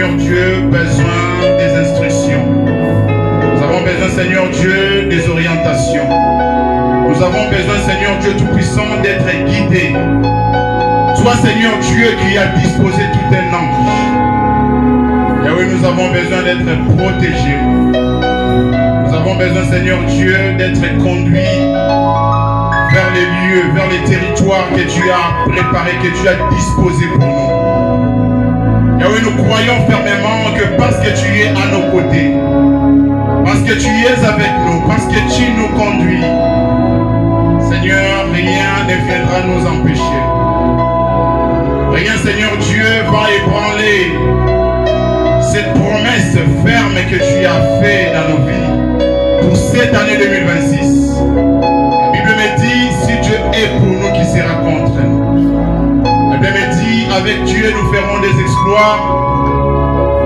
Seigneur Dieu, besoin des instructions. Nous avons besoin, Seigneur Dieu, des orientations. Nous avons besoin, Seigneur Dieu Tout-Puissant, d'être guidés. Toi, Seigneur Dieu, qui as disposé tout un ange. Et oui, nous avons besoin d'être protégés. Nous avons besoin, Seigneur Dieu, d'être conduits vers les lieux, vers les territoires que tu as préparés, que tu as disposés pour nous. Et oui, nous croyons fermement que parce que tu es à nos côtés, parce que tu es avec nous, parce que tu nous conduis, Seigneur, rien ne viendra nous empêcher. Rien, Seigneur Dieu, va ébranler cette promesse ferme que tu as faite dans nos vies pour cette année 2026. La Bible me dit, si Dieu est pour nous, qui sera contre nous? La Bible me dit, avec Dieu, nous ferons des exploits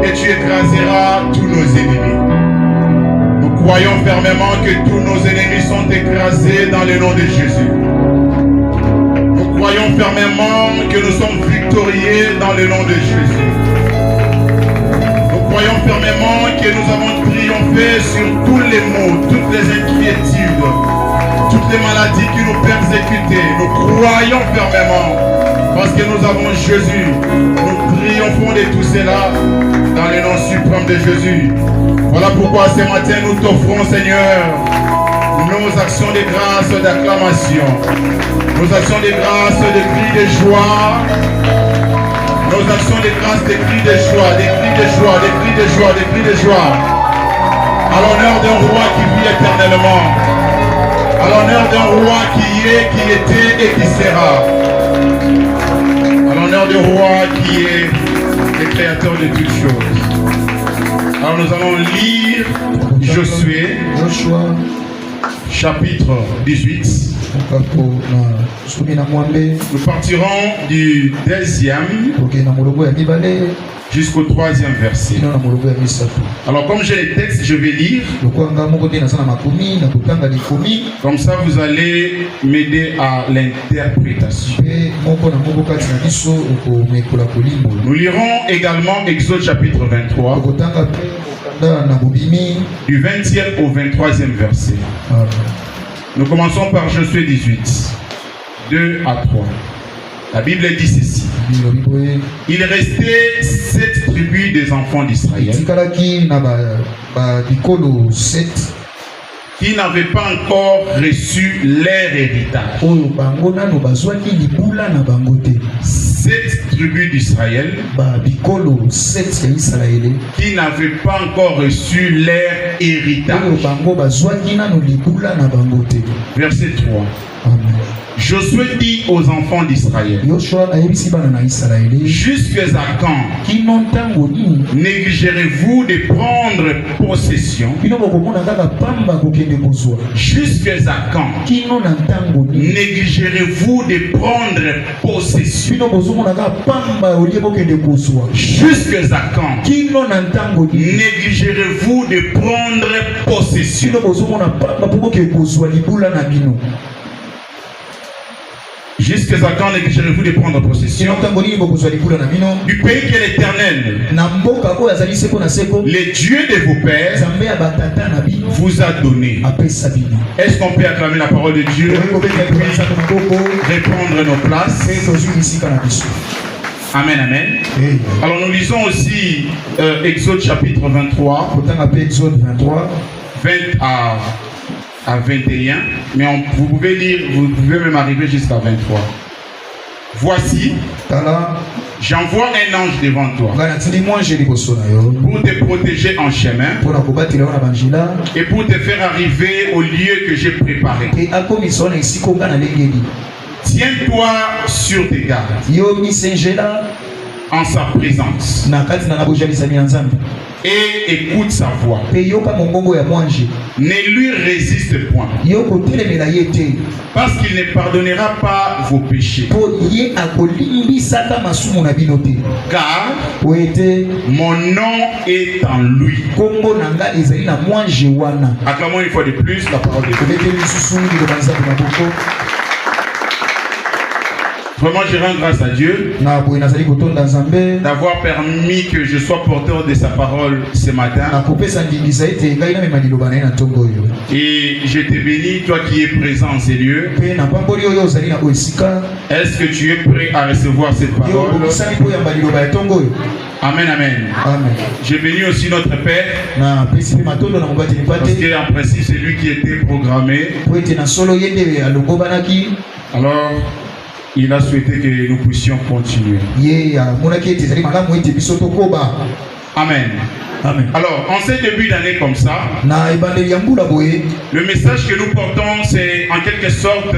et tu écraseras tous nos ennemis. Nous croyons fermement que tous nos ennemis sont écrasés dans le nom de Jésus. Nous croyons fermement que nous sommes victorieux dans le nom de Jésus. Nous croyons fermement que nous avons triomphé sur tous les maux, toutes les inquiétudes, toutes les maladies qui nous persécutaient. Nous croyons fermement parce que nous avons Jésus. Nous triomphons de tout cela dans le nom suprême de Jésus. Voilà pourquoi ce matin nous t'offrons, Seigneur, nos actions de grâce, d'acclamation, nos actions de grâce, de cris de joie, nos actions de grâce, des cris de joie, des cris de joie, des cris de joie, des cris de joie, à l'honneur d'un roi qui vit éternellement, à l'honneur d'un roi qui est, qui était et qui sera, à l'honneur du roi qui est le créateur de toutes choses. Alors nous allons lire Josué, chapitre 18. Nous partirons du 2e jusqu'au 3e verset. Alors comme j'ai les textes, je vais lire. Comme ça, vous allez m'aider à l'interprétation. Nous lirons également Exode chapitre 23. Du 20e au 23e verset. Nous commençons par Josué 18, 2 à 3. La Bible dit ceci. Il restait 7 tribus des enfants d'Israël qui n'avaient pas encore reçu leur héritage. 7 tribus d'Israël qui n'avaient pas encore reçu leur héritage. Verset 3. Josué dit aux enfants d'Israël, jusqu'à quand négligerez-vous de prendre possession? Jusqu'à quand négligerez-vous de prendre possession? Jusqu'à quand négligerez-vous de prendre possession? Jusqu'à quand négligerez-vous de prendre possession du pays que l'Éternel, le Dieu de vos pères, vous a donné? Est-ce qu'on peut acclamer la parole de Dieu et répondre nos places? Amen, amen. Alors nous lisons aussi Exode chapitre 23, 20 à 21, mais vous pouvez lire, vous pouvez même arriver jusqu'à 23. Voici, j'envoie un ange devant toi pour te protéger en chemin et pour te faire arriver au lieu que j'ai préparé. Tiens-toi sur tes gardes en sa présence et écoute sa voix. Ne lui résiste point, parce qu'il ne pardonnera pas vos péchés. Car mon nom est en lui. Acclamons une fois de plus la parole de Dieu. Vraiment, je rends grâce à Dieu d'avoir permis que je sois porteur de sa parole ce matin. Et je te bénis, toi qui es présent en ces lieux. Est-ce que tu es prêt à recevoir cette parole? Amen, amen. Je bénis aussi notre Père. Parce qu'en principe, c'est lui qui était programmé. Alors, il a souhaité que nous puissions continuer. Amen. Amen. Alors, en ces débuts d'année comme ça, le message que nous portons, c'est en quelque sorte,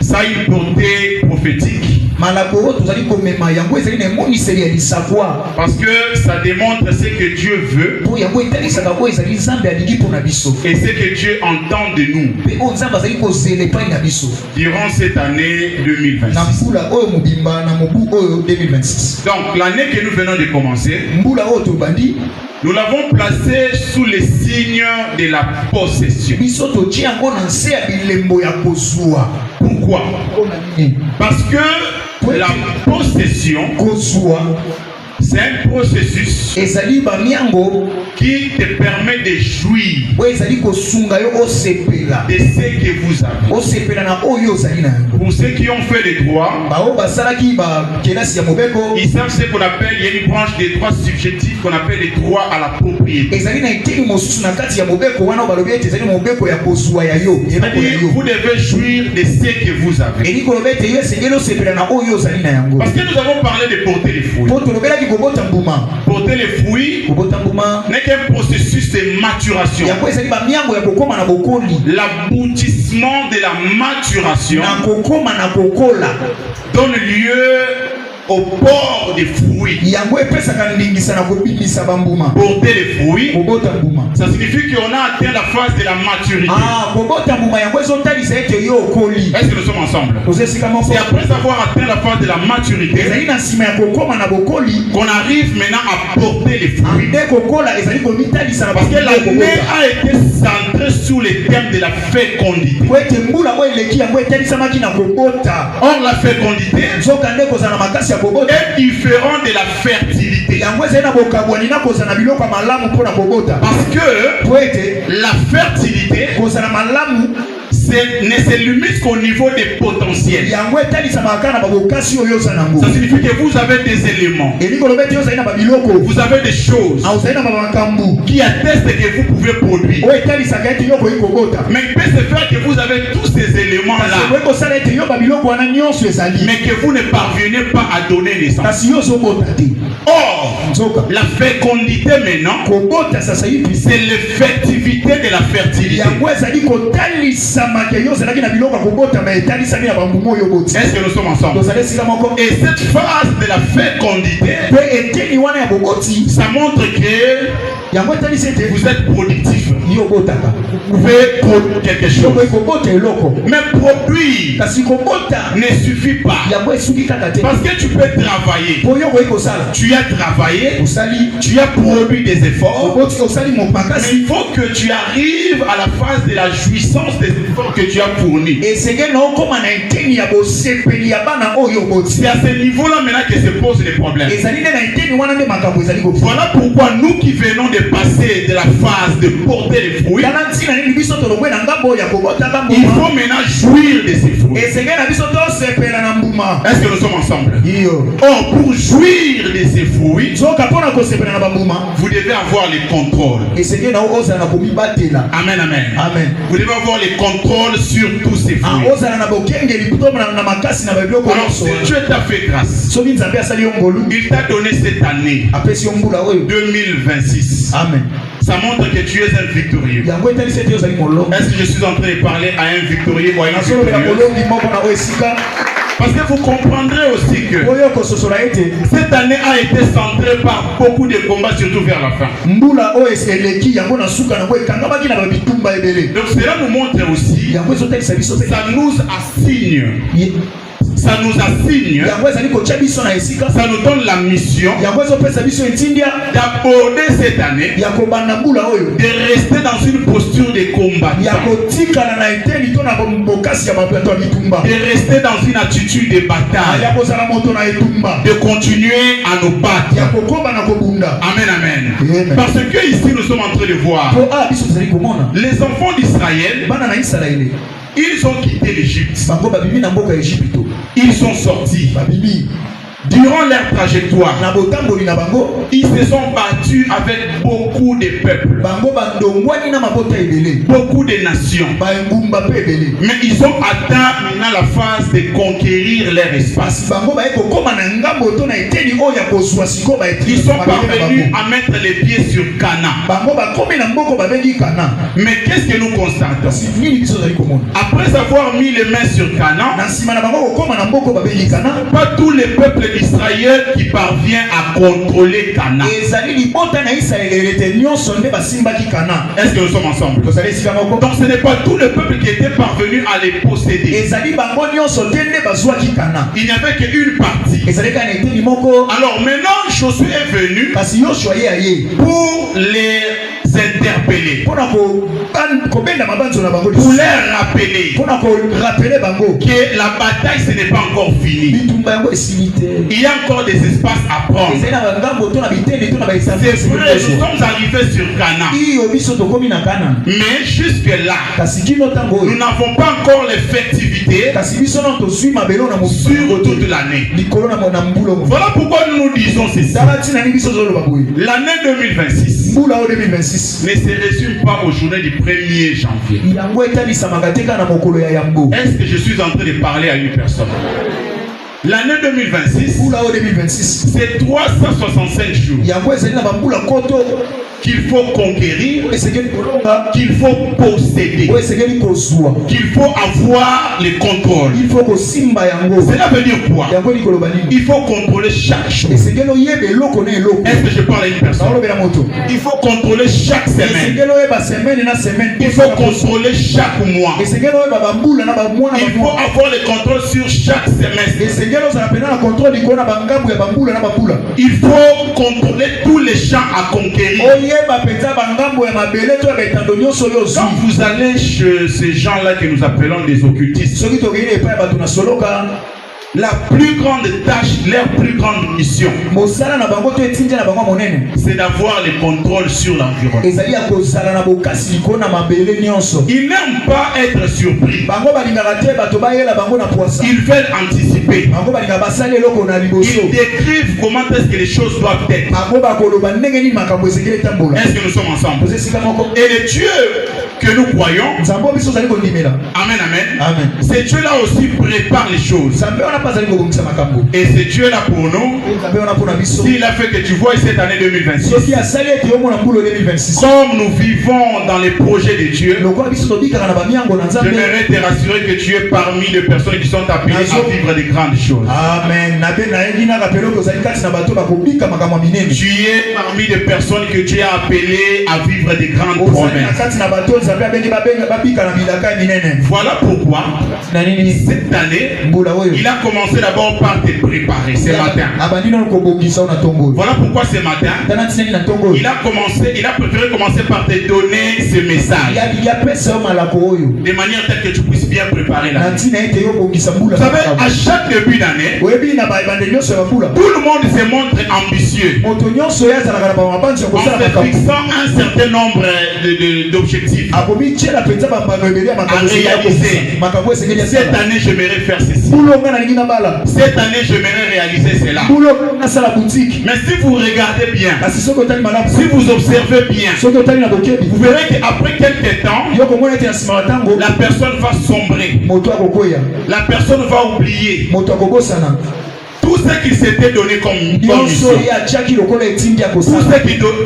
ça a une portée prophétique. Parce que ça démontre ce que Dieu veut et ce que Dieu entend de nous durant cette année 2026. Donc l'année que nous venons de commencer, nous l'avons placé sous les signes de la possession. Pourquoi? Parce que la possession, c'est un processus qui te permet de jouir de ce que vous avez. Pour ceux qui ont fait les droits, ils savent ce qu'on appelle, il y a une branche des droits subjectifs qu'on appelle les droits à la propriété. C'est-à-dire, vous devez jouir de ce que vous avez. Parce que nous avons parlé de porter les fruits. Porter les fruits n'est qu'un processus de maturation. L'aboutissement de la maturation donne lieu au port des fruits. Porter les fruits, ça signifie qu'on a atteint la phase de la maturité. Est-ce que nous sommes ensemble? C'est après avoir atteint la phase de la maturité qu'on arrive maintenant à porter les fruits. Parce que l'année a été centrée sur les thèmes de la fécondité. Or la fécondité est différent de la fertilité. Parce que la fertilité ne se limite qu'au niveau des potentiels. Ça signifie que vous avez des éléments, vous avez des choses qui attestent que vous pouvez produire. Mais il peut se faire que vous avez tous ces éléments-là, mais que vous ne parvenez pas à donner naissance. Or, la fécondité maintenant, c'est l'effectivité de la fertilité. Est-ce que nous sommes ensemble? Et cette phase de la fécondité, ça montre que vous êtes productif. Vous pouvez produire quelque chose. Mais produire ne suffit pas. Parce que tu peux travailler. Tu as travaillé, tu as produit des efforts. Mais il faut que tu arrives à la phase de la jouissance des efforts que tu as fournis. C'est à ce niveau-là maintenant que se posent les problèmes. Voilà pourquoi nous qui venons de passer de la phase de porter les fruits, il faut maintenant jouir de ces fruits. Est-ce que nous sommes ensemble? Or, pour jouir de ces fruits, vous devez avoir les contrôles. Amen, amen. Vous devez avoir les contrôles sur tous ces fruits. Alors, si Dieu t'a fait grâce, il t'a donné cette année 2026. Amen. Ça montre que tu es un victorieux. Est-ce que je suis en train de parler à un victorieux ou à une victorieuse? Parce que vous comprendrez aussi que cette année a été centrée par beaucoup de combats, surtout vers la fin. Donc cela nous montre aussi, ça nous assigne Ça nous assigne, ça nous donne la mission d'aborder cette année, de rester dans une posture de combat, de rester dans une attitude de bataille, de continuer à nous battre. Amen, amen. Parce que ici nous sommes en train de voir les enfants d'Israël. Ils ont quitté l'Égypte. Ils sont sortis. Durant leur trajectoire, ils se sont battus avec beaucoup de peuples, beaucoup de nations. Mais ils ont atteint maintenant la phase de conquérir leur espace. Ils sont parvenus à mettre les pieds sur Canaan. Mais qu'est-ce que nous constatons? Après avoir mis les mains sur Canaan, pas tous les peuples d'Israël qui parvient à contrôler Canaan. Est-ce que nous sommes ensemble? Donc ce n'est pas tout le peuple qui était parvenu à les posséder. Il n'y avait qu'une partie. Alors maintenant Josué est venu pour les interpeller, pour leur rappeler que la bataille ce n'est pas encore fini. Il y a encore des espaces à prendre. C'est vrai, nous sommes arrivés sur Canaan, mais jusque là nous n'avons pas encore l'effectivité sur toute l'année. Voilà pourquoi nous nous disons ceci. L'année 2026 ne se résume pas aux journées du 1er janvier. Est-ce que je suis en train de parler à une personne? L'année 2026, c'est 365 jours qu'il faut conquérir, qu'il faut posséder, qu'il faut avoir le contrôle. Cela veut dire quoi? Il faut contrôler chaque chose. Est-ce que je parle à une personne? Il faut contrôler chaque semaine. Il faut contrôler chaque mois. Il faut avoir le contrôle sur chaque semestre. Il faut contrôler tous les champs à conquérir. Quand vous allez chez ces gens-là que nous appelons des occultistes, la plus grande tâche, leur plus grande mission, c'est d'avoir le contrôle sur l'environnement. Ils n'aiment pas être surpris. Ils veulent anticiper. Ils décrivent comment est-ce que les choses doivent être. Est-ce que nous sommes ensemble? Et le Dieu que nous croyons, amen, amen, ce Dieu-là aussi prépare les choses. Et ce Dieu-là pour nous, s'il a fait que tu vois cette année 2026, comme nous vivons dans les projets de Dieu, j'aimerais te rassurer que tu es parmi les personnes qui sont appelées à vivre des grandes choses. Amen. Tu es parmi les personnes que tu es appelées à vivre des grandes promesses. Voilà pourquoi cette année, il a commencé d'abord par te préparer ce matin. Voilà pourquoi ce matin, il a préféré commencer par te donner ce message, de manière telle que tu puisses bien préparer la vie. Vous savez, à chaque début d'année, tout le monde se montre ambitieux en se fixant un certain nombre d'objectifs à réaliser. Cette année, j'aimerais faire ceci. Cette année, j'aimerais réaliser cela. Mais si vous regardez bien, si vous observez bien, vous verrez qu'après quelques temps, la personne va sombrer. La personne va oublier tout ce qui s'était donné comme mission,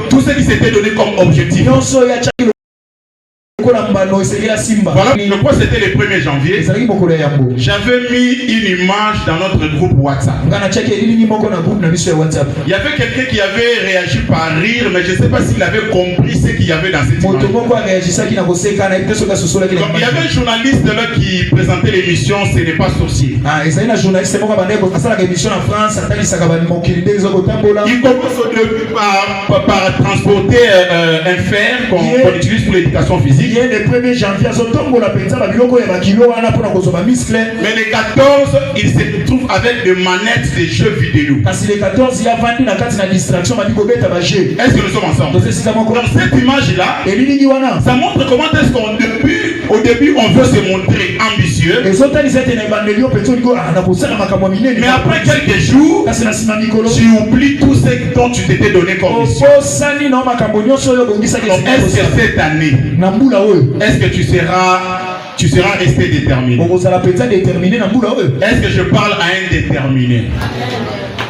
tout ce qui s'était donné comme objectif. Voilà, je crois que c'était le 1er janvier. J'avais mis une image dans notre groupe WhatsApp. Il y avait quelqu'un qui avait réagi par rire, mais je ne sais pas s'il avait compris ce qu'il y avait dans cette image. Donc, il y avait un journaliste là qui présentait l'émission Ce n'est pas sorcier. Il commence au début par transporter un fer qu'on utilise pour l'éducation physique. Mais le 14, il se trouve avec des manettes de jeux vidéo. Est-ce que nous sommes ensemble? Dans cette image-là, ça montre comment est-ce qu'au début, on veut se montrer ambitieux. Mais après quelques jours, tu oublies tout ce dont tu t'étais donné comme mission. Est-ce que cette année, est-ce que tu seras resté déterminé? Est-ce que je parle à un déterminé?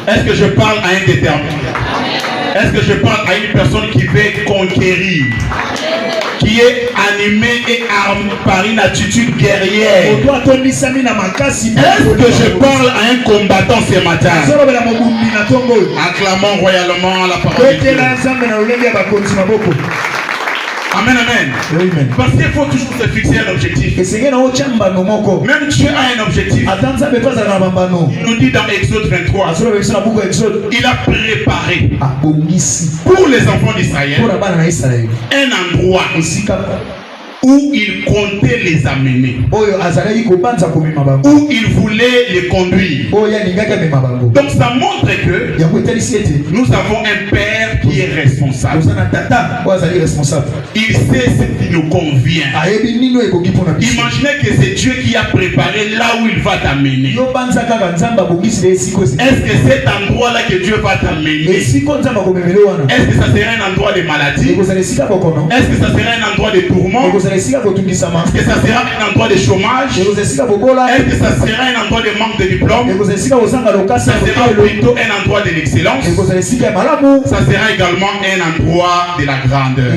Est-ce que je parle à un déterminé? Est-ce que je parle à une personne qui veut conquérir, qui est animée et armée par une attitude guerrière? Est-ce que je parle à un combattant ce matin? Acclamons royalement la parole de Dieu. Amen, amen. Parce qu'il faut toujours se fixer un objectif. Même Dieu a un objectif. Il nous dit dans Exode 23, il a préparé pour les enfants d'Israël un endroit où il comptait les amener, où il voulait les conduire. Donc ça montre que nous avons un Père qui est responsable. Il sait ce qui nous convient. Imaginez que c'est Dieu qui a préparé là où il va t'amener. Est-ce que cet endroit-là que Dieu va t'amener, est-ce que ça serait un endroit de maladie? Est-ce que ça serait un endroit de tourment? Est-ce que ça sera un endroit de chômage? Est-ce que ça sera un endroit de manque de diplôme? Ça sera plutôt un endroit de l'excellence? Ça sera également un endroit de la grandeur.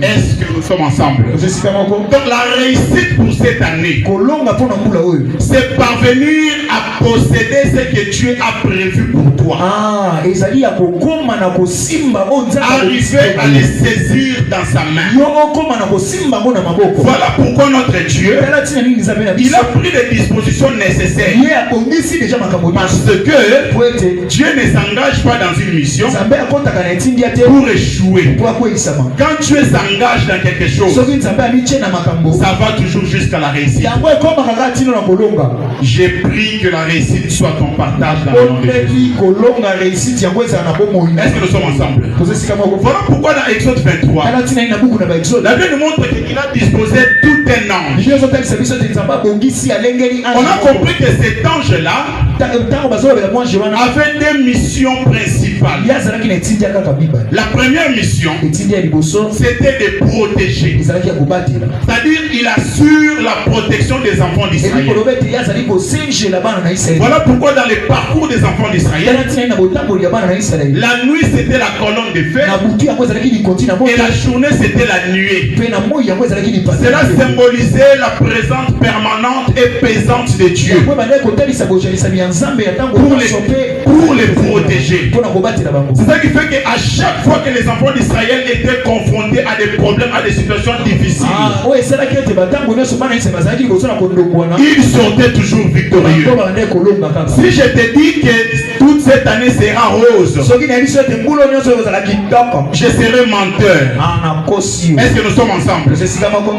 Est-ce que nous sommes ensemble? Donc la réussite pour cette année, c'est parvenir à posséder ce que Dieu a prévu pour toi. Arriver à les saisir dans sa main. Voilà pourquoi notre Dieu, il a pris les dispositions nécessaires. Parce que Dieu ne s'engage pas dans une mission pour échouer. Quand Dieu s'engage dans quelque chose, ça va toujours jusqu'à la réussite. J'ai pris que la réussite soit ton partage dans le nom de Jésus. Est-ce que nous sommes ensemble? Voilà pourquoi dans Exode 23, la Bible nous montre qu'il a disposé tout un ange. On a compris que cet ange-là avait deux missions principales. La première mission, c'était de protéger. C'est-à-dire il assure la protection des enfants d'Israël. Voilà pourquoi dans le parcours des enfants d'Israël, la nuit c'était la colonne de feu et la journée c'était la nuée. Cela symbolisait la présence permanente et pesante de Dieu pour les protéger. C'est ça qui fait qu'à chaque fois que les enfants d'Israël étaient confrontés à des problèmes, à des situations difficiles, ils sortaient toujours victorieux. Si je te dis que toute cette année sera rose, je serai menteur. Est-ce que nous sommes ensemble?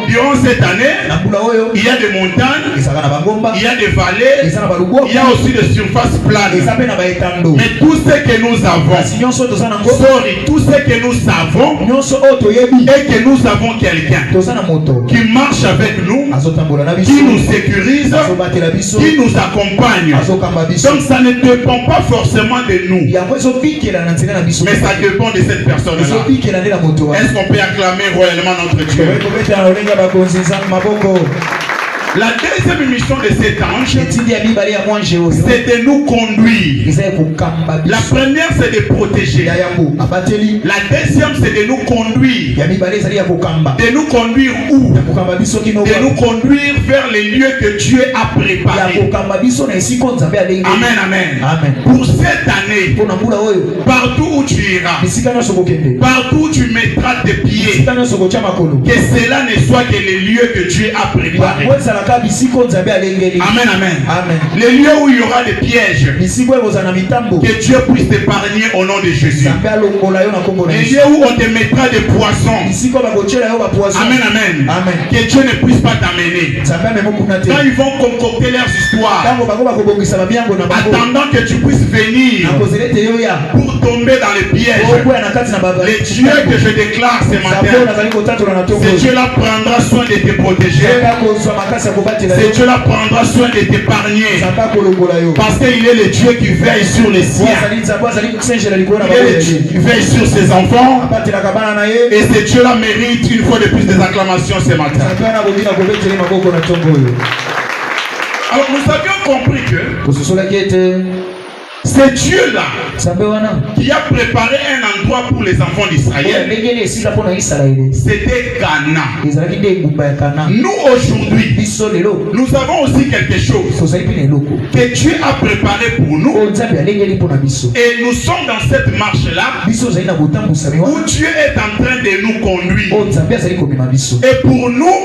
Durant cette année, il y a des montagnes, il y a des vallées, il y a aussi des surfaces planes. Mais tout ce que nous avons, tout ce que nous savons, et que nous avons quelqu'un qui marche avec nous, qui nous sécurise, qui nous accompagne. Donc ça ne dépend pas forcément de nous, mais ça dépend de cette personne-là. Est-ce qu'on peut acclamer royalement notre Dieu? La deuxième mission de cet ange, c'est de nous conduire. La première, c'est de protéger. La deuxième, c'est de nous conduire. De nous conduire où? De nous conduire vers les lieux que Dieu a préparés. Amen, amen. Pour cette année, partout où tu iras, partout où tu mettras tes pieds, que cela ne soit que les lieux que Dieu a préparés. Amen, amen. Les lieux où il y aura des pièges, que Dieu puisse t'épargner au nom de Jésus. Les lieux où on te mettra des poissons, amen, amen, que Dieu ne puisse pas t'amener. Quand ils vont concocter leurs histoires, attendant que tu puisses venir pour tomber dans les pièges, les dieux que je déclare ce matin, ce Dieu-là prendra soin de te protéger. Ce Dieu-là prendra soin de t'épargner. Parce qu'il est le Dieu qui veille sur les siens. Il veille sur ses enfants. Et ce Dieu-là mérite une fois de plus des acclamations ce matin. Alors nous avions compris que c'est Dieu-là qui a préparé un endroit pour les enfants d'Israël. C'était Cana. Nous aujourd'hui, nous avons aussi quelque chose que Dieu a préparé pour nous. Et nous sommes dans cette marche-là où Dieu est en train de nous conduire. Et pour nous,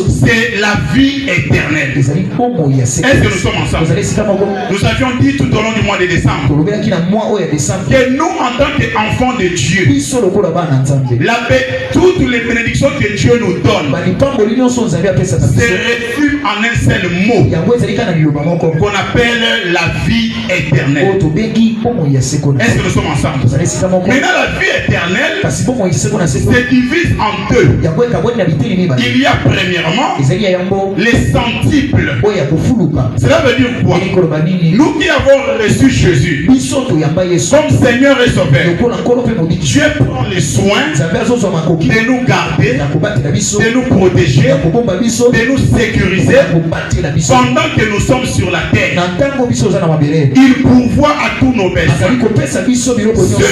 c'est la vie éternelle. Est-ce que nous sommes ensemble? Nous avions dit tout au long du mois de décembre que nous, en tant qu'enfants de Dieu, toutes les bénédictions que Dieu nous donne se résument en un seul mot qu'on appelle la vie éternelle. Est-ce que nous sommes ensemble? Maintenant, la vie éternelle se divise en deux. Il y a premièrement les centiples. Cela veut dire quoi? Nous qui avons reçu Jésus comme Seigneur et Sauveur, Dieu prend les soins de nous garder, de nous protéger, de nous sécuriser pendant que nous sommes sur la terre. Il pourvoit à tous nos besoins.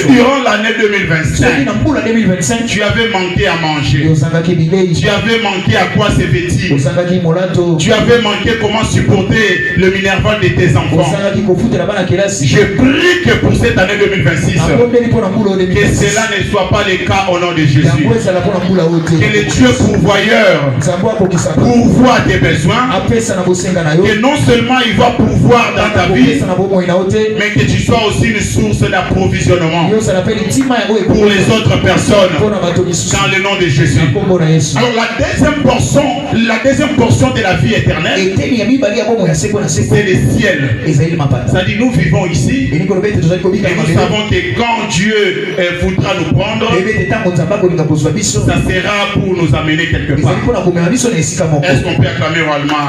Durant l'année 2025, tu avais manqué à manger, tu avais manqué à quoi se vêtir, tu avais manqué comment supporter le minerval de tes enfants. Je prie que pour cette année 2026, que cela ne soit pas le cas au nom de Jésus. Que le Dieu pourvoyeur pourvoie tes besoins, que non seulement il va pourvoir dans ta vie, mais que tu sois aussi une source d'approvisionnement pour les autres personnes dans le nom de Jésus. Alors la deuxième portion de la vie éternelle, c'est le ciel. C'est-à-dire nous vivons ici et nous savons que quand Dieu voudra nous prendre, ça sera pour nous amener quelque part. Est-ce qu'on peut acclamer oralement?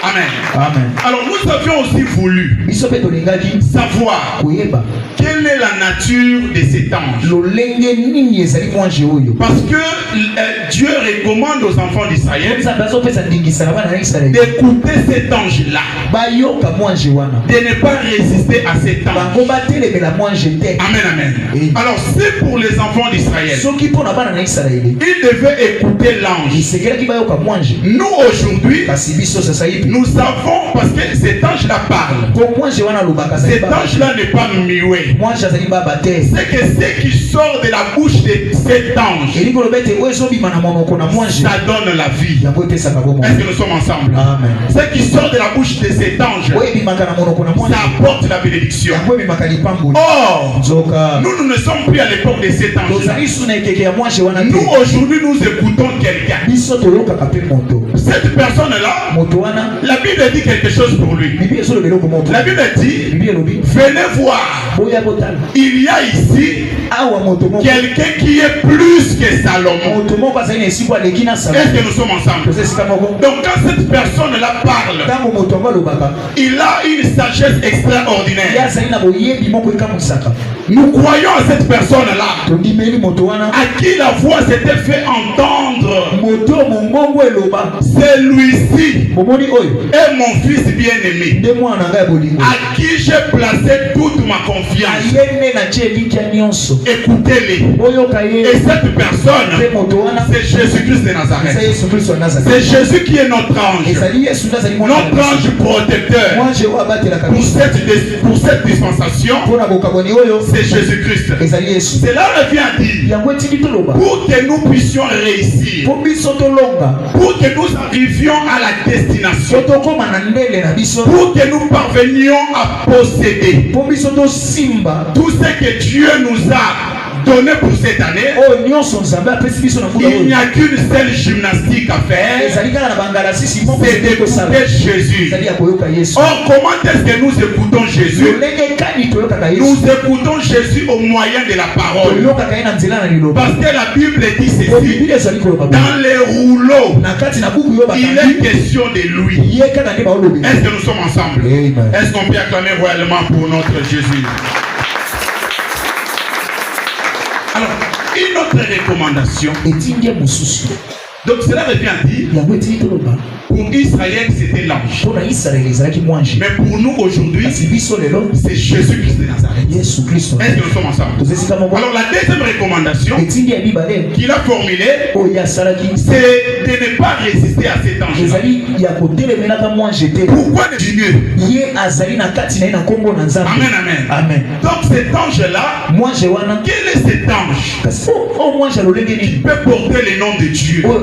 Amen. Amen. Alors nous avions aussi voulu savoir quelle est la nature de cet ange. Parce que Dieu recommande aux enfants d'Israël d'écouter cet ange-là, de ne pas résister à cet ange. Amen, amen. Alors c'est pour les enfants d'Israël, ils devaient écouter l'ange. Nous aujourd'hui, nous savons, parce que cet ange-là parle. Cet ange-là n'est pas muet. C'est que ce qui sort de la bouche de cet ange, ça donne la vie. Est-ce que nous sommes ensemble? Amen. Ce qui sort de la bouche de cet ange, ça apporte la bénédiction. Or, nous ne sommes plus à l'époque de cet ange. Nous aujourd'hui, nous écoutons quelqu'un. Cette personne-là La Bible dit quelque chose pour lui. La Bible dit, venez voir. Il y a ici quelqu'un qui est plus que Salomon. Est-ce que nous sommes ensemble? Donc quand cette personne-là parle, il a une sagesse extraordinaire. Nous croyons à cette personne-là, à qui la voix s'était fait entendre. Celui-ci est mon fils bien-aimé, à qui j'ai placé toute ma confiance. Écoutez-les. Et cette personne, c'est Jésus-Christ de Nazareth. C'est Jésus qui est notre ange, notre ange protecteur. Pour cette dispensation, c'est Jésus-Christ. Cela revient à dire, pour que nous puissions réussir, pour que nous arrivions à la destination, pour que nous parvenions à posséder tout ce que Dieu nous a donné pour cette année, il n'y a qu'une seule gymnastique à faire, c'est d'écouter Jésus. Or, comment est-ce que nous écoutons Jésus? Nous écoutons Jésus au moyen de la parole. Parce que la Bible dit ceci, dans les rouleaux, il est question de lui. Est-ce que nous sommes ensemble? Est-ce qu'on peut acclamer royalement pour notre Jésus? Alors, une autre recommandation. Donc cela revient à dire, pour Israël c'était l'ange, mais pour nous aujourd'hui c'est Jésus-Christ de Nazareth. Est-ce que nous sommes ensemble? Alors la deuxième recommandation qu'il a formulée, c'est de ne pas résister à cet ange-là. Pourquoi Dieu? Amen, amen, amen. Donc cet ange-là, quel est cet ange qui peut porter le nom de Dieu? Or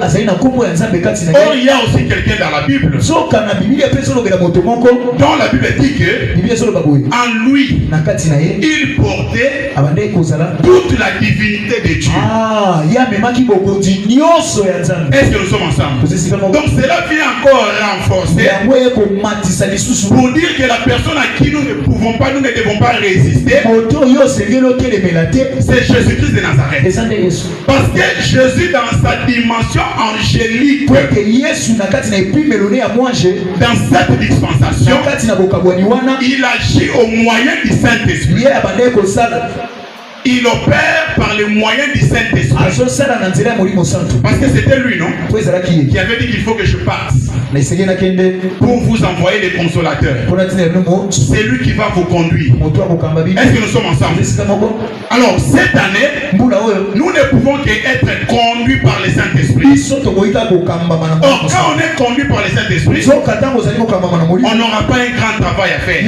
il y a aussi quelqu'un dans la Bible dont la Bible dit que en lui il portait toute la divinité de Dieu. Est-ce que nous sommes ensemble? Donc cela vient encore renforcer pour dire que la personne à qui nous ne devons pas résister, c'est Jésus-Christ de Nazareth. Parce que Jésus dans sa dimension angélique, dans cette dispensation, il agit au moyen du Saint-Esprit. Il opère par le moyen du Saint-Esprit. Parce que c'était lui, non? Qui avait dit qu'il faut que je passe pour vous envoyer les consolateurs. C'est lui qui va vous conduire. Est-ce que nous sommes ensemble? Alors cette année, nous ne pouvons qu'être conduits par le Saint-Esprit. Or quand on est conduit par le Saint-Esprit, on n'aura pas un grand travail à faire.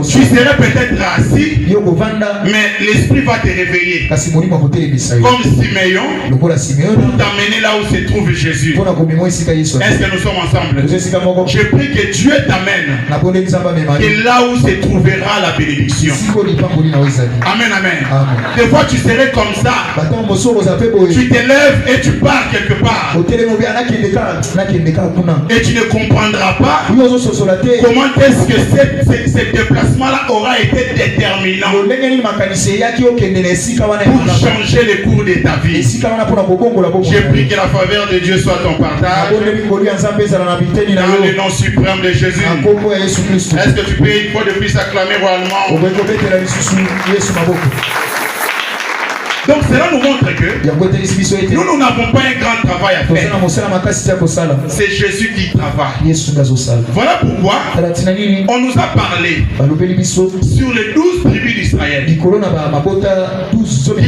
Tu serais peut-être assis, mais l'esprit va te réveiller. Comme Siméon, pour t'amener là où se trouve Jésus. Est-ce que nous sommes ensemble? Je prie que Dieu t'amène que là où se trouvera la bénédiction. Amen, amen. Des fois tu serais comme ça. Tu te lèves et tu pars quelque part. Et tu ne comprendras pas comment est-ce que ce déplacement-là aura été déterminant pour changer le cours de ta vie. Je prie que la faveur de Dieu soit ton partage. Dans le nom suprême de Jésus. Est-ce que tu peux une fois de plus acclamer royalement? Donc cela nous montre que nous n'avons pas un grand travail à faire. C'est Jésus qui travaille. Voilà pourquoi on nous a parlé sur les 12 tribus d'Israël qui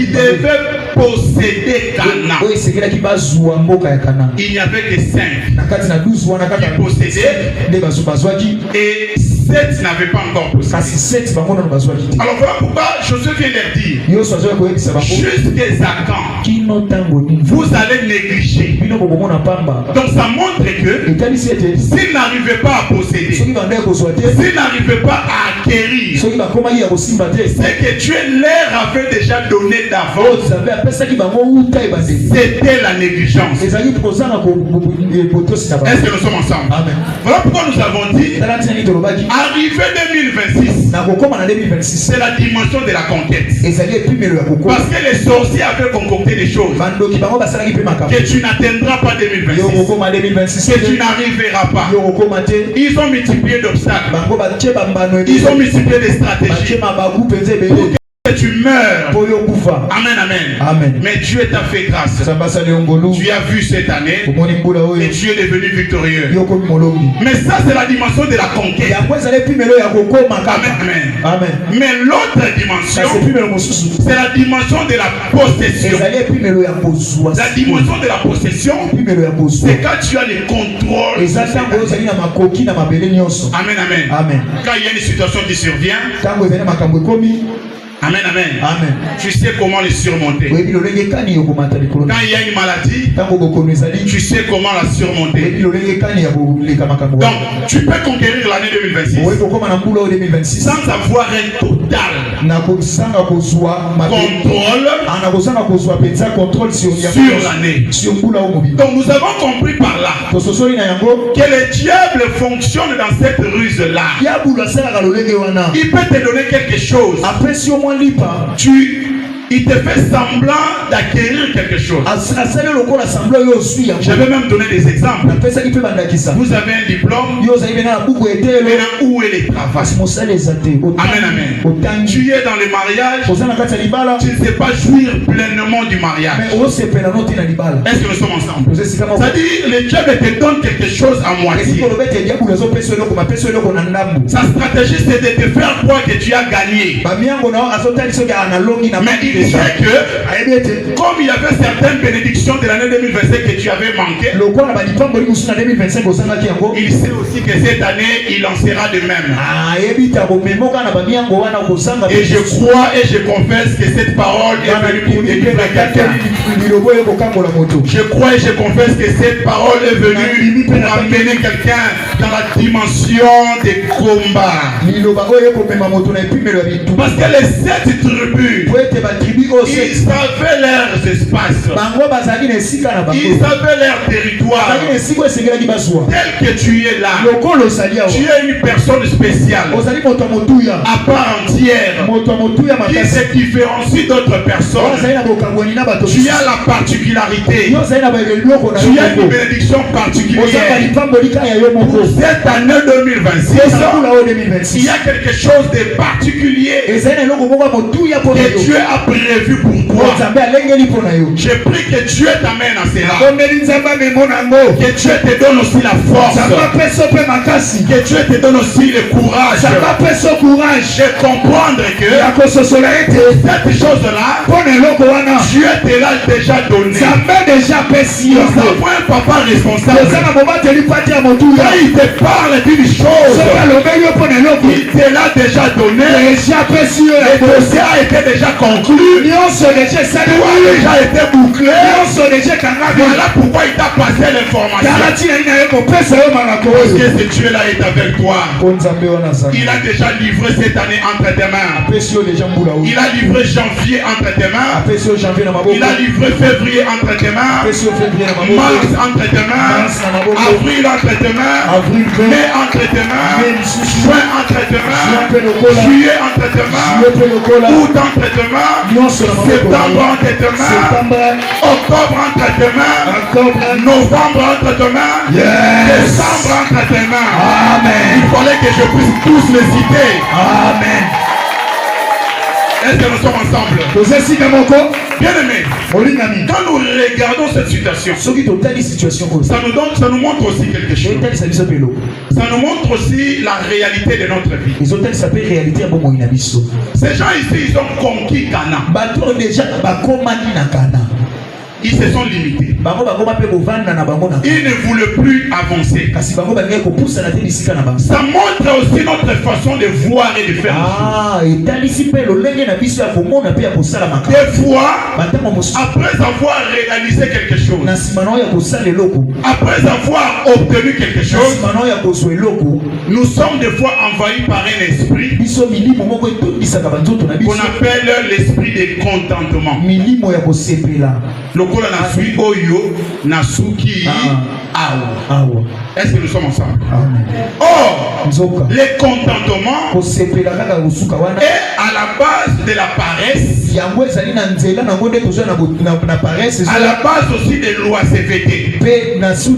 devaient posséder Canaan. Il n'y avait que 5 qui possédaient et 7 n'avaient pas encore possédé. Alors voilà pourquoi Josué vient leur dire, jusqu'à quand vous allez négliger. Donc ça montre que s'ils n'arrivaient pas à posséder, s'ils n'arrivaient pas à acquérir, c'est que Dieu leur avait déjà donné d'avance. C'était la négligence. Est-ce que nous sommes ensemble? Amen. Voilà pourquoi nous avons dit, arrivé 2026, c'est la dimension de la conquête. Parce que les sorciers avaient concocté des choses que tu n'atteindras pas 2026, que tu n'arriveras pas. Ils ont multiplié d'obstacles, ils ont multiplié des stratégies pour que tu meurs. Amen, amen, amen. Mais Dieu t'a fait grâce. Tu as vu cette année et tu es devenu victorieux. Mais ça, c'est la dimension de la conquête. Amen, amen, amen. Mais l'autre dimension, c'est la dimension de la possession. La dimension de la possession, c'est quand tu as le contrôle. Amen, amen, amen. Quand il y a une situation qui survient, amen, amen, amen, tu sais comment les surmonter. Quand il y a une maladie, tu sais comment la surmonter. Donc, tu peux conquérir l'année 2026 sans avoir un total contrôle sur l'année. Donc, nous avons compris par là que le diable fonctionne dans cette ruse-là. Il peut te donner quelque chose. Il te fait semblant d'acquérir quelque chose. Je vais même donner des exemples. Vous avez un diplôme, mais où est le travail? Amen, amen. Tu es dans le mariage, tu ne sais pas jouir pleinement du mariage. Est-ce que nous sommes ensemble? C'est-à-dire, le diable te donne quelque chose à moitié. Sa stratégie, c'est de te faire croire que tu as gagné. Mais il sait que, comme il y avait certaines bénédictions de l'année 2025 que tu avais manqué, il sait aussi que cette année, il en sera de même. Et je crois et je confesse que cette parole est venue pour délivrer quelqu'un. Je crois et je confesse que cette parole est venue pour amener quelqu'un dans la dimension des combats. Parce que les 7 tribus, ils savaient leurs espaces, ils savaient leur territoire. Tel que tu es là, tu es une personne spéciale, à part entière, qui se différencie d'autres personnes. Tu as la particularité, tu as une bénédiction particulière. Cette année 2026, il y a quelque chose de particulier que Dieu a prévu pour toi. Je prie que Dieu t'amène à cela. Que Dieu te donne aussi la force. Que Dieu te donne aussi le courage de comprendre que cette chose-là, Dieu te l'a déjà donné. Nous avons un papa responsable. Quand il te parle d'une chose, il te l'a déjà donné. Le dossier a été déjà conclu. Tout a déjà été bouclé. Voilà pourquoi il t'a passé l'information. Parce que ce Dieu-là est avec toi. Il a déjà livré cette année entre tes mains. Il a livré janvier entre tes mains. Il a livré février entre tes mains. Mars entre tes mains. Avril entre tes mains. Mai entre tes mains. Juin entre tes mains. Juillet entre tes mains. Août entre tes mains. Septembre entre tes mains. Octobre entre tes mains. Novembre entre tes mains. Décembre entre tes mains. Amen. Il fallait que je puisse tous les citer. Amen. Est-ce que nous sommes ensemble? Bien aimé, quand nous regardons cette situation, ça nous montre aussi quelque chose. Ça nous montre aussi la réalité de notre vie. Ces gens ici, ils ont conquis Cana. ils se sont limités. Ils ne voulaient plus avancer. Ça montre aussi notre façon de voir et de faire les choses. Des fois, après avoir réalisé quelque chose, après avoir obtenu quelque chose, nous sommes des fois envahis par un esprit qu'on appelle l'esprit de contentement. Lokola nasui oyo nasuki awo. Est-ce que nous sommes ensemble? Or, le contentement est à la base de la paresse, à la base aussi de l'oisiveté. C'est-à-dire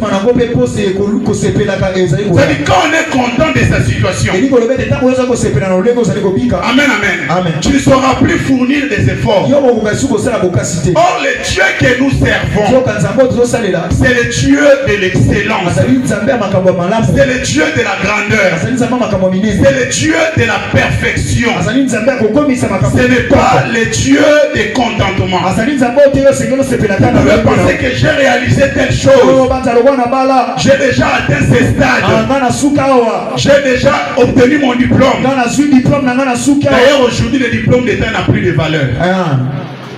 quand on est content de sa situation, amen, amen, tu ne sauras plus fournir des efforts. Or, le Dieu que nous servons, c'est le Dieu de l'excellence, c'est le Dieu de la grandeur, c'est le Dieu de la perfection. Ce n'est pas le Dieu des contentements. Vous pouvez penser que j'ai réalisé telle chose, j'ai déjà atteint ce stade, j'ai déjà obtenu mon diplôme. D'ailleurs, aujourd'hui, le diplôme d'État n'a plus de valeur.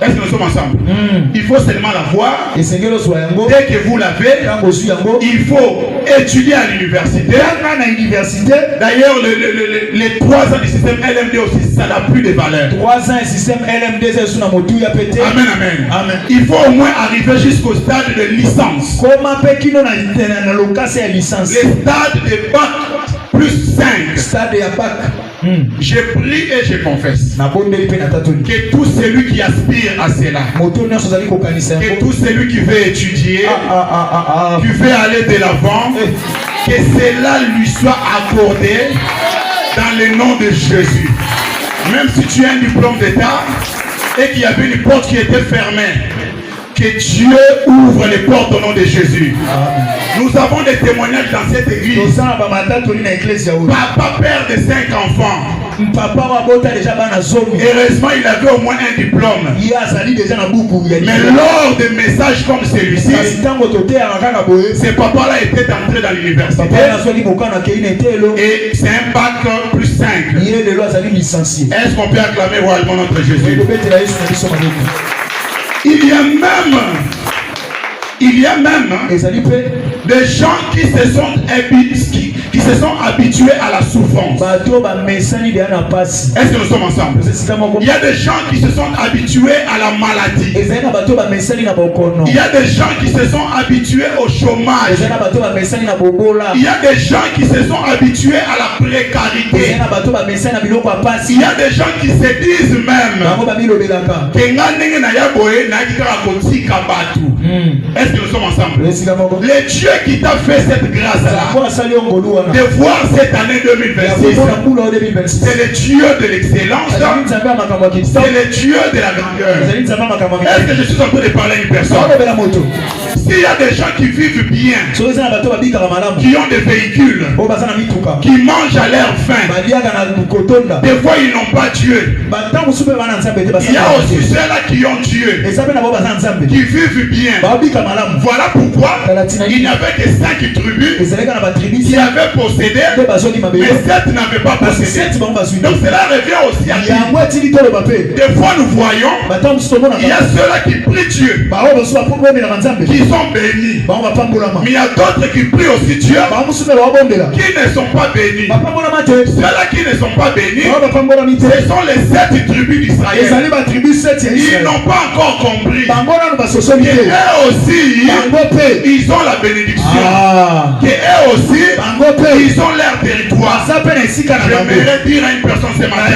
Est-ce que nous sommes ensemble? Il faut seulement la voir. Dès que vous l'avez, il faut étudier à l'université. D'ailleurs, les 3 ans du système LMD aussi, ça n'a plus de valeur. 3 ans du système LMD, amen, amen, amen. Il faut au moins arriver jusqu'au stade de licence. Le stade de bac plus 5. Stade de bac. Je prie et je confesse que tout celui qui aspire à cela, que tout celui qui veut étudier, qui veut aller de l'avant, que cela lui soit accordé dans le nom de Jésus. Même si tu as un diplôme d'État et qu'il y avait une porte qui était fermée, que Dieu ouvre les portes au nom de Jésus. Nous avons des témoignages dans cette église. Papa, père de 5 enfants. Heureusement, il avait au moins un diplôme. Mais lors de messages comme celui-ci, ce papa-là était entré dans l'université. Et c'est un bac plus 5. Est-ce qu'on peut acclamer royalement notre Jésus? Il y a même des gens qui se sont habitués à la souffrance. Est-ce que nous sommes ensemble? Il y a des gens qui se sont habitués à la maladie. Il y a des gens qui se sont habitués au chômage. Il y a des gens qui se sont habitués à la précarité. Il y a des gens qui se disent même est-ce que nous sommes ensemble? Le Dieu qui t'a fait cette grâce-là, de voir cette année 2026, c'est le Dieu de l'excellence, c'est le Dieu de la grandeur. Est-ce que je suis en train de parler à une personne? S'il y a des gens qui vivent bien, qui ont des véhicules, qui mangent à leur faim, des fois ils n'ont pas Dieu. Il y a aussi ceux-là qui ont Dieu, qui vivent bien. Voilà pourquoi il n'y avait que 5 tribus qui avaient possédé, mais 7 n'avaient pas possédé. Donc cela revient aussi à Dieu. Des fois nous voyons, il y a ceux-là qui prient Dieu, qui sont bénis. Mais il y a d'autres qui prient aussi Dieu, qui ne sont pas bénis. Ceux-là qui ne sont pas bénis, ce sont les 7 tribus d'Israël. Ils n'ont pas encore compris que eux aussi, ils ont la bénédiction. Que eux aussi, ils ont leur territoire. J'aimerais dire à une personne ce matin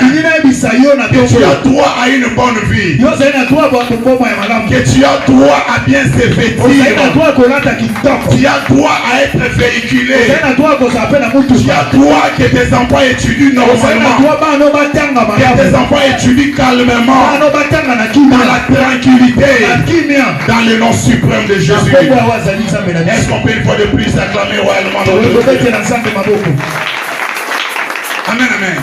que tu as droit à une bonne vie, que tu as droit à bien se vêtir, tu as droit à être véhiculé, tu as droit que tes enfants étudient normalement, que tes enfants étudient calmement, dans la tranquillité, dans le nom suprême de Jésus. Est-ce qu'on peut une fois de plus acclamer royalement notre Dieu? Amen, amen.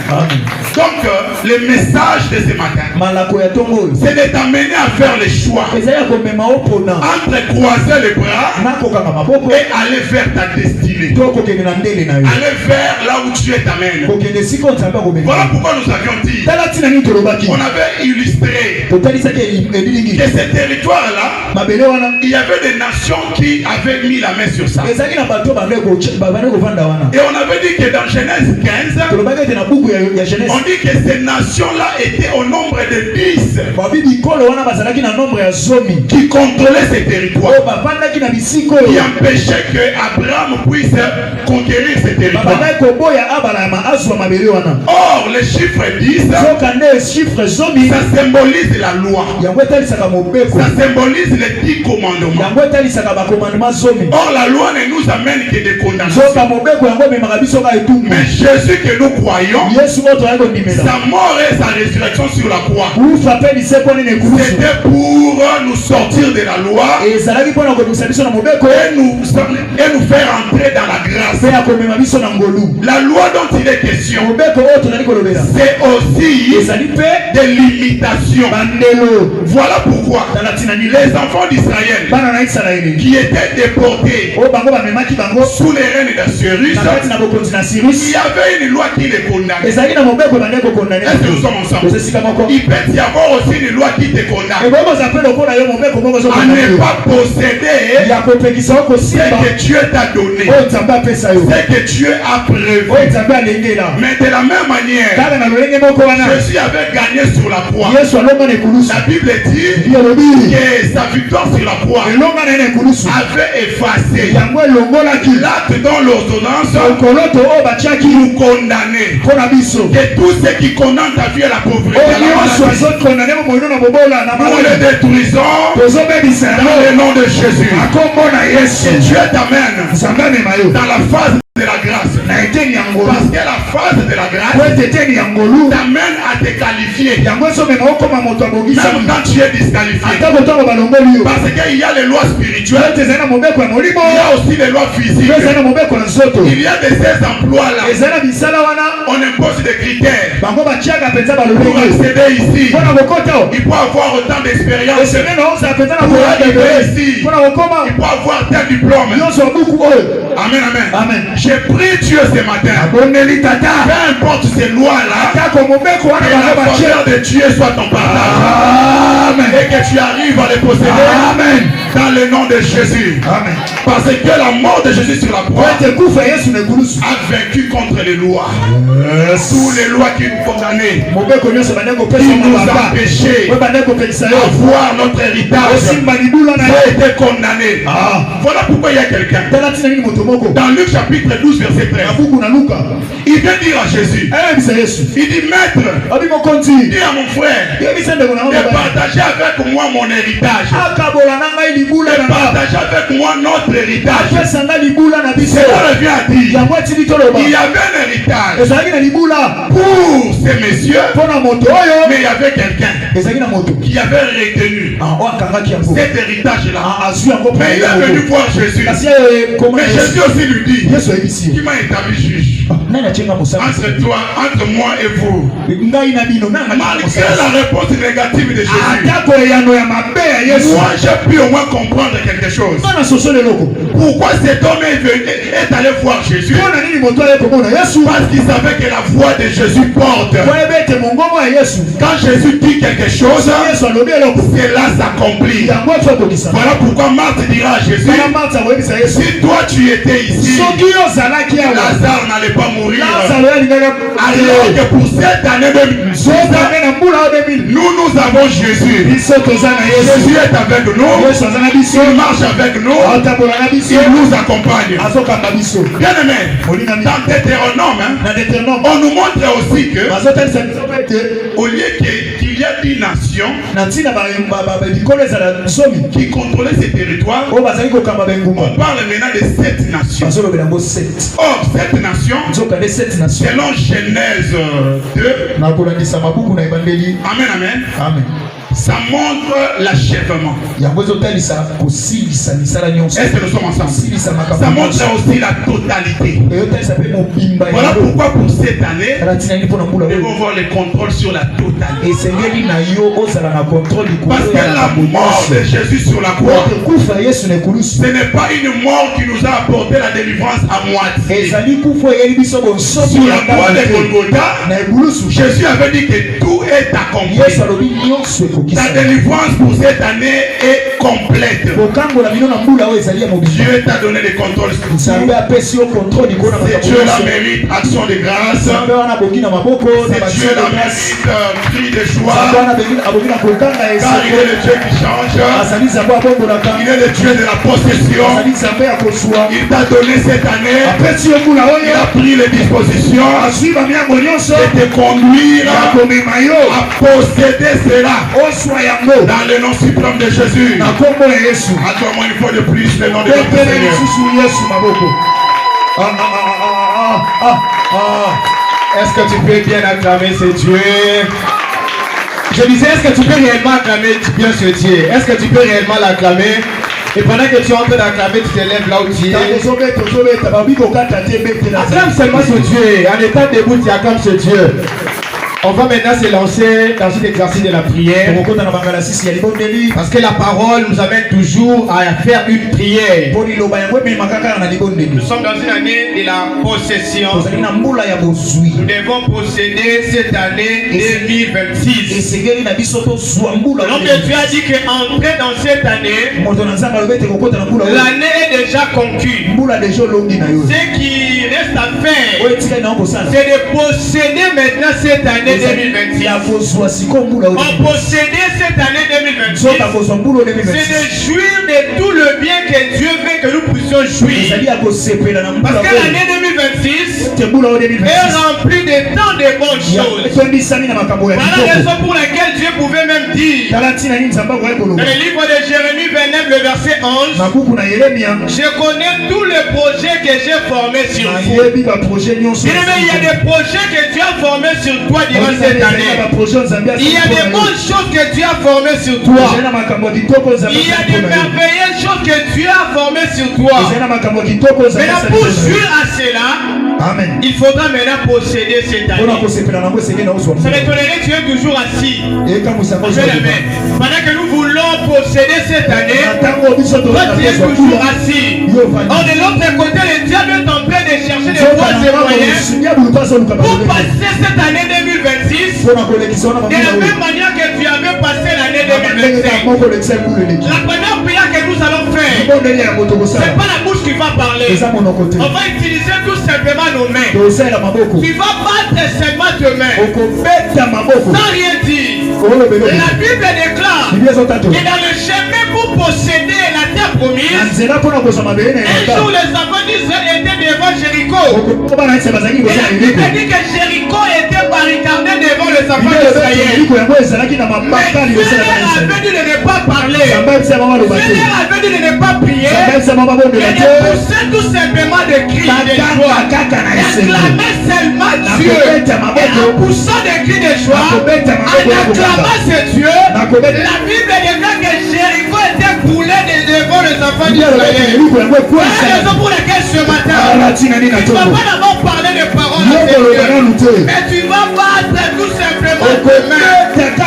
Donc, le message de ce matin, c'est de t'amener à faire les choix entre croiser les bras et aller vers ta destinée. Aller vers là où Dieu t'amène. Voilà pourquoi nous avions dit, on avait illustré que ce territoire-là, il y avait des nations qui avaient mis la main sur ça. Et on avait dit que dans Genèse 15, on dit que ces nations-là étaient au nombre de 10 qui contrôlaient ces territoires, qui empêchaient que Abraham puisse conquérir ces territoires. Or, le chiffre 10, ça symbolise la loi, ça symbolise les 10 commandements. Or, la loi ne nous amène que des condamnations. Mais Jésus que nous croyons, sa mort et sa résurrection sur la croix, c'était pour nous sortir de la loi et nous faire entrer dans la grâce. La loi dont il est question, c'est aussi des limitations. Voilà pourquoi les enfants d'Israël qui étaient déportés sous les règnes d'Assyrus, il y avait une loi qui les condamnait. Est-ce que nous sommes ensemble? Il peut y avoir aussi une loi qui te condamne à ne pas posséder ce que Dieu t'a donné, ce que Dieu a prévu. Mais de la même manière, Jésus avait gagné sur la croix. La Bible dit que sa victoire sur la croix avait effacé l'acte dans l'ordonnance nous condamner. Et tous ceux qui condamnent ta vie à la pauvreté, nous les détruisons dans le nom de Jésus. Et Dieu t'amène dans la phase de la grâce. Parce que la phase de la grâce t'amène à te qualifier. Même quand tu es disqualifié. Parce qu'il y a les lois spirituelles, il y a aussi les lois physiques. Il y a de ces emplois-là. On impose des critères pour accéder ici. Il faut avoir autant d'expérience pour arriver ici. Il faut avoir tel diplôme. Amen, amen. J'ai pris Dieu ce matin. Peu importe ces lois-là, que la faveur de Dieu soit ton partage. Et que tu arrives à les posséder. Amen. Dans le nom de Jésus. Amen. Parce que la mort de Jésus sur la croix a vaincu contre les lois. Toutes les lois qui nous condamnaient, qui nous empêchaient d'avoir notre héritage, ont été condamnés. Voilà pourquoi il y a quelqu'un dans Luc chapitre 12 verset 13. Il vient dire à Jésus, il dit maître, dis à mon frère de partager avec moi mon héritage, de partager avec moi notre héritage. Cela revient à dire, il y avait un héritage pour ces messieurs, mais il y avait quelqu'un qui avait retenu cet héritage-là. Mais il est venu voir Jésus. Mais Jésus aussi lui dit, qui m'a établi juge entre toi, entre moi et vous. Malgré la réponse négative de Jésus, moi j'ai pu au moins comprendre quelque chose. Pourquoi cet homme est allé voir Jésus? Parce qu'il savait que la voix de Jésus porte. Quand Jésus dit quelque chose, cela s'accomplit. Voilà pourquoi Marthe dira à Jésus, si toi tu étais ici, Lazare n'allait pas mourir. Alors que pour cette année 2012, nous avons Jésus. Jésus est avec nous. Il marche avec nous. Il nous accompagne. Bien aimé, dans Deutéronome, on nous montre aussi que au lieu qu'il y a 10 nations qui contrôlaient ces territoires, on parle maintenant de 7 nations. Or, cette nation, selon Genèse 2, amen, amen, Ça montre l'achèvement. Est-ce que nous sommes ensemble? Ça montre aussi la totalité. Voilà pourquoi pour cette année, nous devons voir les contrôles sur la totalité. Parce que la mort de Jésus sur la croix, ce n'est pas une mort qui nous a apporté la délivrance à moitié. Sur la croix de Golgotha, Jésus avait dit que tout est accompli. Ta délivrance pour cette année est complète. Dieu t'a donné le contrôle sur tout. C'est Dieu la mérite action de grâce. C'est Dieu la mérite cri de joie. Car il est le Dieu qui change. Il est le Dieu de la possession. Il t'a donné cette année. Il a pris les dispositions de te conduire à posséder cela. Dans le nom suprême de Jésus. Acclame-moi une fois de plus le nom de notre Seigneur. Est-ce que tu peux bien acclamer ce Dieu? Je disais, est-ce que tu peux réellement acclamer bien ce Dieu? Est-ce que tu peux réellement l'acclamer? Et pendant que tu es en train d'acclamer, tu te lèves là où tu es. Acclame seulement ce Dieu. En étant debout, tu acclames ce Dieu. On va maintenant se lancer dans un exercice de la prière. Parce que la parole nous amène toujours à faire une prière. Nous sommes dans une année de la possession. Nous devons posséder cette année 2026. Donc Dieu a dit qu'entrer dans cette année, l'année est déjà conclue. Ce qui reste à faire, c'est de posséder maintenant cette année 2026. On posséder cette année 2026, c'est de jouir de tout le bien que Dieu veut que nous puissions jouir. Parce que l'année 2026 est remplie de tant de bonnes choses. Voilà la raison pour laquelle Dieu pouvait même dire dans le livre de Jérémie 29, le verset 11, je connais tous les projets que j'ai formés sur vous. Il y a des projets que Dieu a formés sur toi durant cette année. Il y a des bonnes choses que Dieu a formées sur toi. Il y a des merveilleuses choses que Dieu a formées sur toi. Maintenant, pour jouir à cela, il faudra maintenant posséder cette année. Ça m'étonnerait que tu es toujours assis. Pendant que nous voulons posséder cette année, toi tu es toujours assis. Or de l'autre côté, le diable est en train de chercher des voies et moyens pour passer cette année 2026 de la même manière que tu avais passé l'année 2025. La première prière que nous allons faire, c'est pas la bouche qui va parler. On va utiliser tout simplement nos mains. Tu vas battre seulement tes mains sans rien dire. La Bible déclare que dans le chemin pour posséder la terre promise, un jour les enfants d'Israël étaient devant Jéricho. Et la Bible dit que Jéricho était barricadé devant les enfants d'Israël. Mais Dieu leur avait dit de ne pas parler. Dieu leur avait dit de ne pas prier. Et de pousser tout simplement des cris de joie. Acclamer seulement Dieu. Et en poussant des cris de joie, en acclamant ce Dieu, la Bible déclare que Jéricho était coulé devant les enfants d'Israël. C'est la raison pour laquelle ce matin, tu ne vas pas d'abord parler de paroles à Dieu, mais tu vas battre tout simplement tes mains avec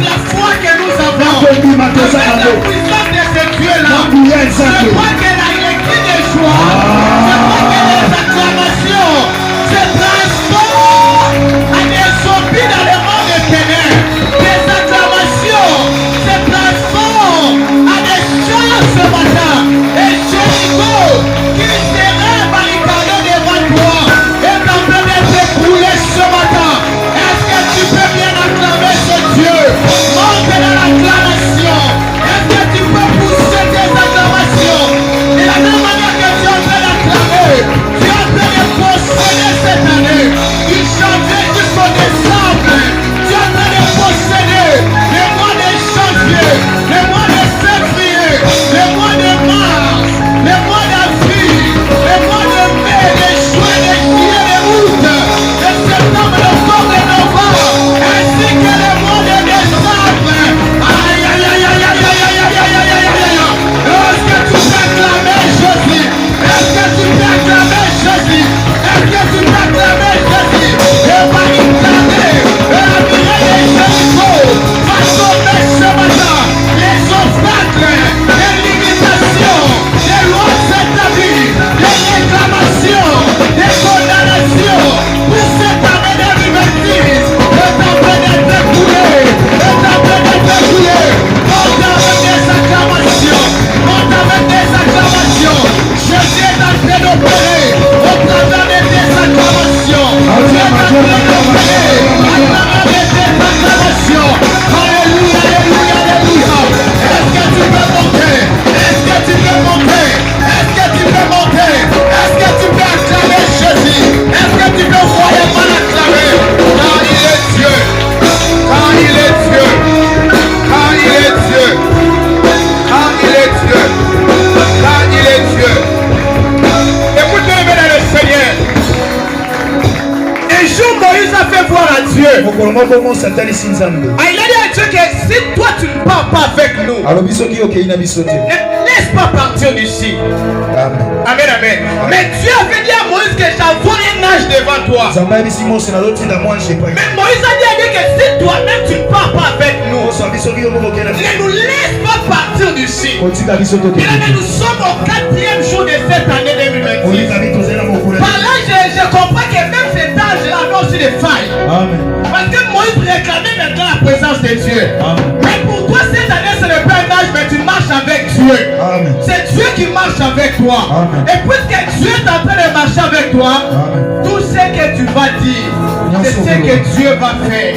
la foi que nous avons, avec la puissance de ce Dieu-là. Je crois que les cris de joie, je crois que les acclamations se transforment à des zombies dans le monde des ténèbres. Les acclamations se transforment à des choses ce matin. Et Jéricho, qui serait barricadé devant toi, est en train d'être écroulé ce matin. Est-ce que tu peux bien acclamer ce Dieu? Monte dans l'acclamation. Est-ce que tu peux pousser tes acclamations? De la même manière que tu es en train d'acclamer à Dieu. Il a dit à Dieu que si toi tu ne pars pas avec nous, ne laisse pas partir d'ici. Amen. Amen, amen. Mais Dieu avait dit à Moïse que j'envoie un ange devant toi. Mais Moïse a dit que si toi-même tu ne pars pas avec nous, ne nous laisse pas partir d'ici. Et là, nous sommes au 4e jour de cette année 2026. Par là, je comprends que même cet âge avait aussi des failles. Amen. Parce que Moïse réclamait maintenant la présence de Dieu. Amen. Mais pour toi, cette année, ce n'est pas un âge, mais tu marches avec Dieu. Amen. C'est Dieu qui marche avec toi. Amen. Et puisque Dieu est en train de marcher avec toi, Amen. tout ce que tu vas dire, c'est ce que Dieu va faire.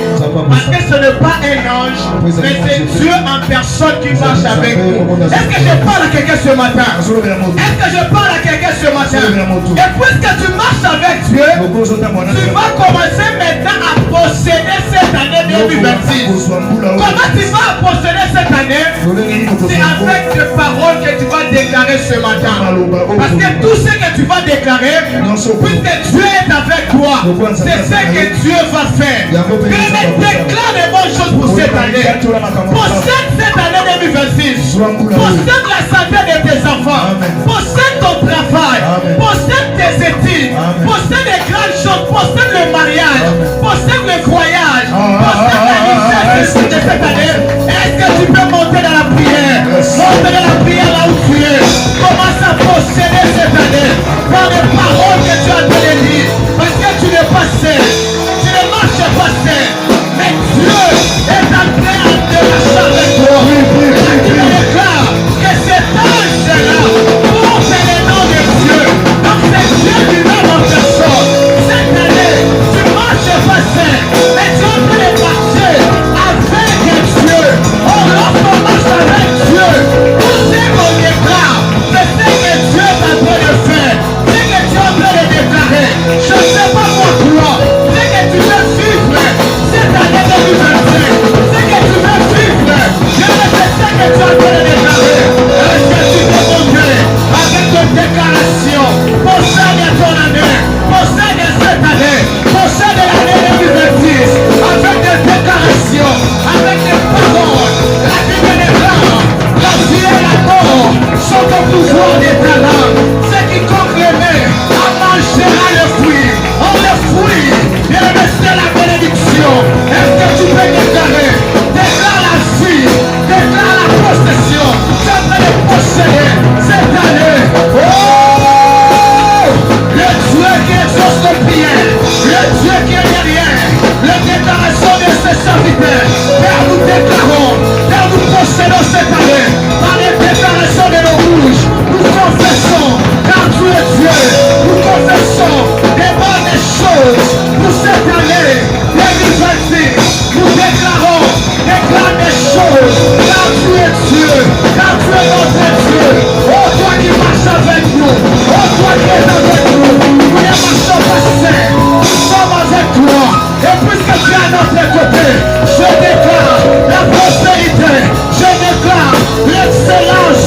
Parce que ce n'est pas un ange, mais c'est Dieu en personne qui marche avec nous. Est-ce que je parle à quelqu'un ce matin? Est-ce que je parle à quelqu'un ce matin? Et puisque tu marches avec Dieu, tu vas commencer maintenant à posséder cette année 2026. Comment tu vas posséder cette année? C'est avec des paroles que tu vas déclarer ce matin. Parce que tout ce que tu vas déclarer, puisque Dieu est avec toi, c'est ce que Dieu va faire. Bien, déclare les bonnes choses pour cette année. Possède cette année 2026. Possède la santé de tes enfants. Possède ton travail. Possède tes études. Possède les grandes choses. Possède le mariage. Possède le voyage. Possède la richesse de cette année. Est-ce que tu peux monter dans la prière? Monter dans la prière là où tu es. Commence à posséder cette année par les paroles que tu as de les lire. Parce que tu n'es pas seul. Tu ne marches pas seul. Mais Dieu est en train de marcher avec toi. Et tu déclares que cet ange-là porte le nom de Dieu. Donc c'est Dieu lui-même en personne. Cette année, tu ne marches pas seul. Mais tu es en train de marcher avec Dieu. Oh, lorsqu'on marche avec Dieu, tout ce qu'on déclare, c'est ce que Dieu est en train de faire. C'est que tu es en train de déclarer. Je ne sais pas pourquoi. C'est que tu veux vivre cette année 2025. C'est que tu veux vivre. Je ne sais ce que tu es en train de déclarer. Est-ce que tu peux monter avec une déclaration? Possède ton année. Possède cette année. Possède l'année 2026. Avec des déclarations. Avec des paroles. La Bible déclare. La vie et la mort sont au pouvoir des talents. Ce qui compte les mains en mangera le fruit. On le fruit. Et c'est la bénédiction. Est-ce que tu peux déclarer? Déclare la vie. Déclare la possession. Tu es en train de posséder cette année. Oh! Le Dieu qui exauce nos prières. Le Dieu qui est derrière. Les déclarations de ses serviteurs. Père, nous déclarons. Père, nous possédons cette année. Par les déclarations de nos bouches. Nous confessons. Car tu es Dieu. Nous confessons des bonnes choses pour cette année 2026. Nous déclarons des grandes choses. Car tu es Dieu. Car tu es notre Dieu. Oh, toi qui marches avec nous. Oh, toi qui es avec nous. Nous ne marchons pas seuls. Nous sommes avec toi. Et puisque tu es à notre côté, je déclare la prospérité. Je déclare l'excellence.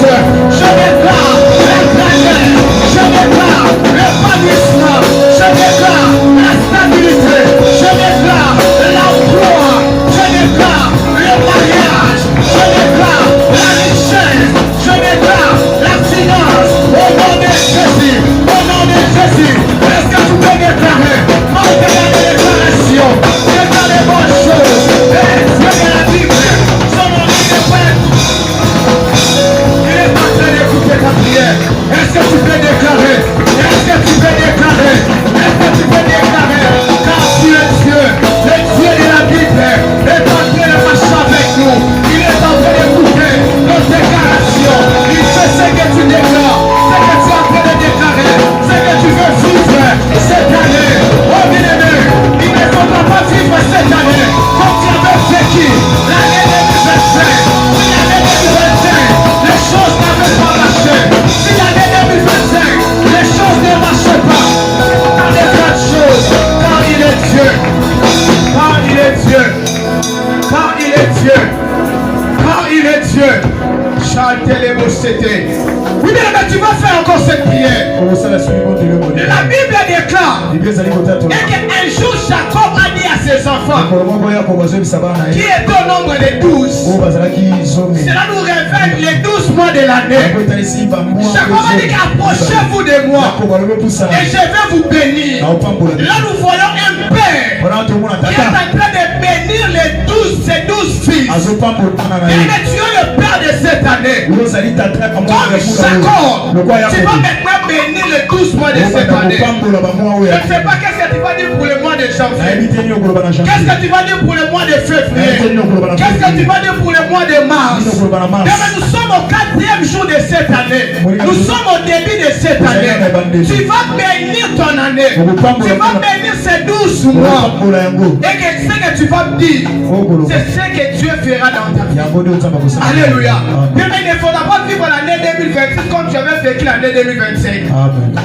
Je déclare la grandeur. Je déclare l'épanouissement. Je déclare la stabilité. Je déclare l'emploi. Je déclare le mariage. Je déclare la richesse. Je déclare la finance. Au nom de Jésus. Au nom de Jésus. Est-ce que tu peux déclarer? Monte dans les déclarations. Déclare les bonnes choses. Et Dieu de la Bible. Son nom est Père. Il est en train d'écouter ta prière. Est-ce que tu peux déclarer? Est-ce que tu peux déclarer? Est-ce que tu peux déclarer? Car tu es Dieu. Le Dieu de la Bible est en train de marcher avec nous. Il est en train d'écouter nos déclarations. Il fait ce que tu déclares. Ce que tu es en train de déclarer. Ce que tu veux vivre cette année. Oh bien-aimé, il ne faudra pas vivre cette année comme tu avais vécu l'année 2025. Si l'année 2025, les choses n'avaient pas marché. Si l'année 2025, les choses ne marchaient pas. Dans les grandes choses, car il est Dieu. Car il est Dieu. Car il est Dieu. Car il est Dieu. Chantez les mots, c'était. Oui, mais tu vas faire encore cette prière. La Bible déclare et qu'un jour Jacob a dit à ses enfants. enfants qui est au nombre de 12. Cela nous révèle les 12 mois de l'année. Chaque fois dit qu'approchez-vous de moi et je vais vous bénir. Là nous voyons un père qui est en train de bénir ces 12 fils. Et tu es le père de cette année. Comme Jacob, tu vas maintenant bénir les 12 mois de cette année. Je ne sais pas qu'est-ce que tu vas dire pour le mois de janvier. Qu'est-ce que tu vas dire pour le mois de février. Qu'est-ce que tu vas dire pour le mois de mars. Nous sommes au 4e jour de cette année. Nous sommes au début de cette année. Tu vas bénir ton année. Tu vas bénir ces 12 mois. Et que ce que tu vas dire, c'est ce que Dieu fera dans ta vie. Alléluia. Mais il ne faudra pas vivre l'année 2026 comme tu avais vécu l'année 2025.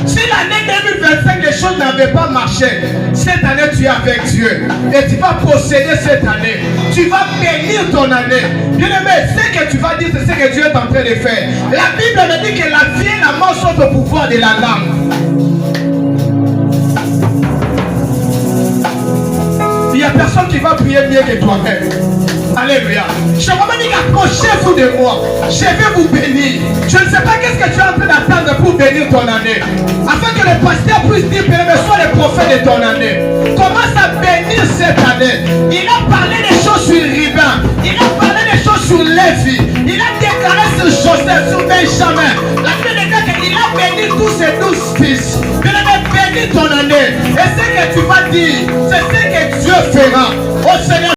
Si l'année 2025 les choses n'avaient pas marché, cette année tu es avec Dieu et tu vas posséder cette année. Tu vas bénir ton année. Bien aimé, ce que tu vas dire, c'est ce que Dieu est en train de faire. La Bible me dit que la vie et la mort sont au pouvoir de la langue. Il n'y a personne qui va prier mieux que toi-même. Alléluia. Je vous dis qu'approchez-vous de moi. Je vais vous bénir. Je ne sais pas qu'est-ce que tu es en train d'attendre pour bénir ton année. Afin que le pasteur puisse dire, mais sois le prophète de ton année. Commence à bénir cette année. Il a parlé des choses sur Ribin. Il a parlé des choses sur Lévi. Il a déclaré sur Joseph, sur Benjamin. La Bible dit qu'il a béni tous ses 12 fils. Il a béni ton année. Et ce que tu vas dire,